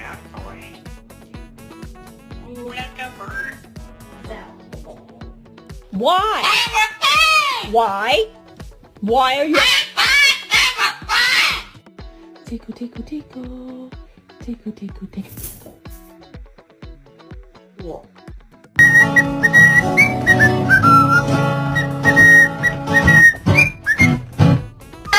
about toys. Ooh, like a bird. Why? Why? Why are you... Tickle, tickle, tickle. Tickle, tickle, tickle. What?